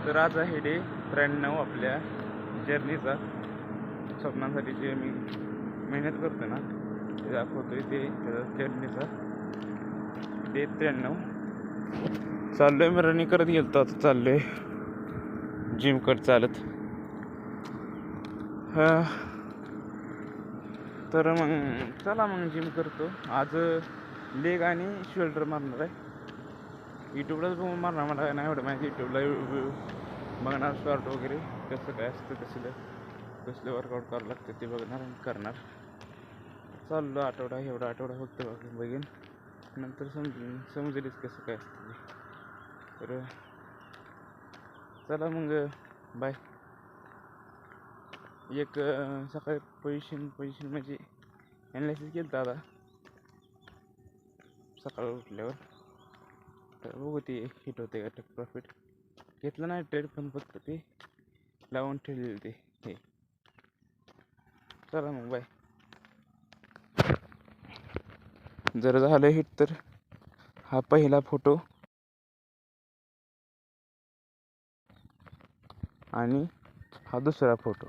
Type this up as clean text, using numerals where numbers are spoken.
तर आज आहे डे 93 आपल्या जर्नीचा. स्वप्नांसाठी जे मी मेहनत करतो ना ते दाखवतोय, ते त्याचा जर्नीचा डे 93. चाललोय मी रनिंग करत गेलतो, आता चाललोय जिमकडे चालत. तर मग चला मग जिम करतो. आज लेग आणि शोल्डर मारणार आहे. यूट्यूबलाच बघून मारणार, मला नाही एवढं माहिती. यूट्यूबला बघणार शॉर्ट वगैरे कसं काय असतं, कसले वर्कआउट करावं लागतं ते बघणार आणि करणार. चाललो एवढा आठवडा फक्त बघेन, नंतर समजेलच कसं काय असतं ते. तर चला मग बाय. एक सकाळी पोझिशन म्हणजे ॲनालिसिस केलं दादा सकाळी उठल्यावर. तर बघू ते हिट होते का टेक प्रॉफिट. घेतलं नाही ट्रेड, पण फक्त ते लावून ठेवलेले ते हे. चला मग बाय. जर झालं हिट तर हा पहिला फोटो आणि हा दुसरा फोटो.